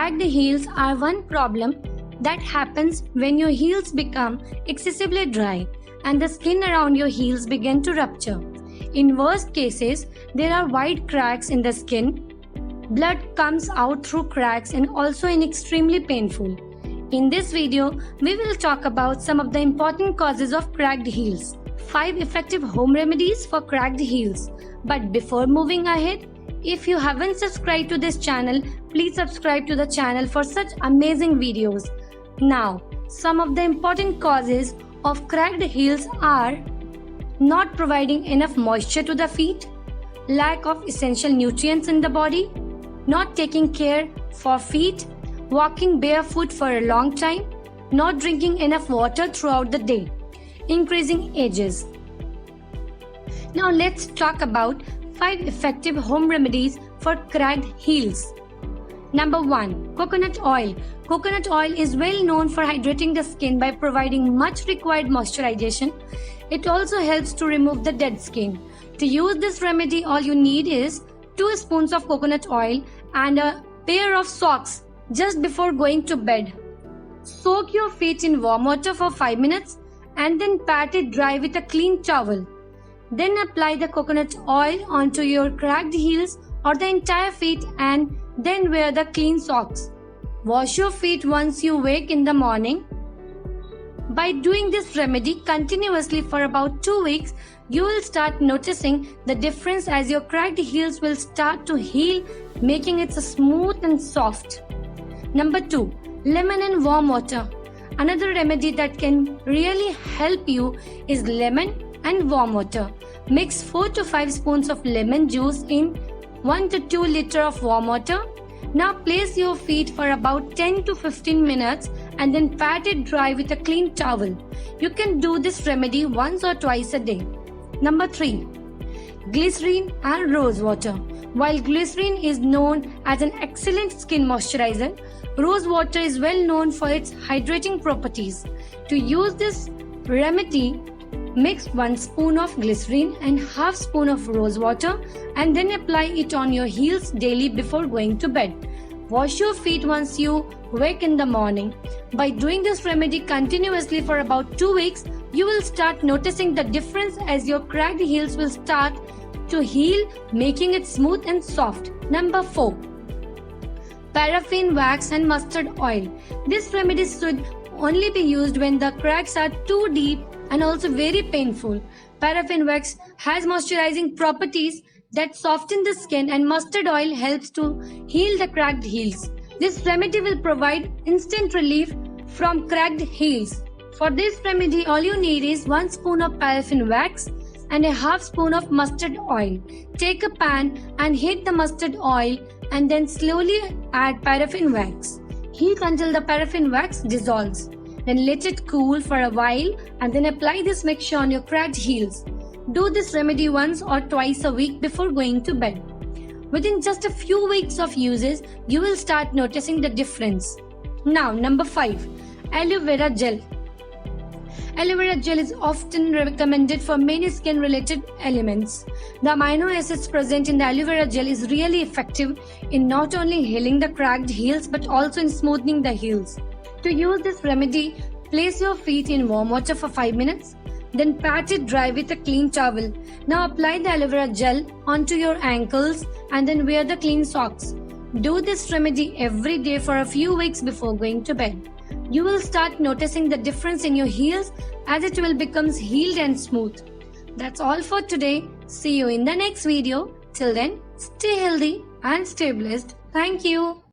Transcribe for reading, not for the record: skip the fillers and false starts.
Cracked heels are one problem that happens when your heels become excessively dry and the skin around your heels begin to rupture. In worst cases, there are wide cracks in the skin. Blood comes out through cracks and also is extremely painful. In this video, we will talk about some of the important causes of cracked heels. 5 effective home remedies for cracked heels. But before moving ahead, if you haven't subscribed to this channel, please subscribe to the channel for such amazing videos. Now, some of the important causes of cracked heels are not providing enough moisture to the feet, lack of essential nutrients in the body, not taking care for feet, walking barefoot for a long time, not drinking enough water throughout the day, increasing ages. Now let's talk about 5 effective home remedies for cracked heels. Number 1. Coconut oil. Coconut oil is well known for hydrating the skin by providing much required moisturization. It also helps to remove the dead skin. To use this remedy, all you need is 2 spoons of coconut oil and a pair of socks just before going to bed. Soak your feet in warm water for 5 minutes and then pat it dry with a clean towel. Then apply the coconut oil onto your cracked heels or the entire feet and then wear the clean socks. Wash your feet once you wake in the morning. By doing this remedy continuously for about 2 weeks, you will start noticing the difference as your cracked heels will start to heal, making it smooth and soft. Number 2. Lemon and warm water. Another remedy that can really help you is lemon and warm water. Mix 4 to 5 spoons of lemon juice in 1 to 2 liters of warm water. Now place your feet for about 10 to 15 minutes and then pat it dry with a clean towel. You can do this remedy once or twice a day. Number 3. Glycerin and rose water. While glycerin is known as an excellent skin moisturizer, rose water is well known for its hydrating properties. To use this remedy, mix 1 spoon of glycerin and half spoon of rose water and then apply it on your heels daily before going to bed. Wash your feet once you wake in the morning. By doing this remedy continuously for about 2 weeks, you will start noticing the difference as your cracked heels will start to heal, making it smooth and soft. Number 4. Paraffin Wax and Mustard Oil. This remedy should only be used when the cracks are too deep and also very painful. Paraffin wax has moisturizing properties that soften the skin and mustard oil helps to heal the cracked heels. This remedy will provide instant relief from cracked heels. For this remedy, all you need is 1 spoon of paraffin wax and a half spoon of mustard oil. Take a pan and heat the mustard oil and then slowly add paraffin wax. Heat until the paraffin wax dissolves. Then let it cool for a while and then apply this mixture on your cracked heels. Do this remedy once or twice a week before going to bed. Within just a few weeks of uses, you will start noticing the difference. Now, number 5. Aloe Vera Gel. Aloe Vera Gel is often recommended for many skin-related ailments. The amino acids present in the Aloe Vera Gel is really effective in not only healing the cracked heels but also in smoothing the heels. To use this remedy, place your feet in warm water for 5 minutes, then pat it dry with a clean towel. Now apply the aloe vera gel onto your ankles and then wear the clean socks. Do this remedy every day for a few weeks before going to bed. You will start noticing the difference in your heels as it will become healed and smooth. That's all for today. See you in the next video. Till then, stay healthy and stay blessed. Thank you.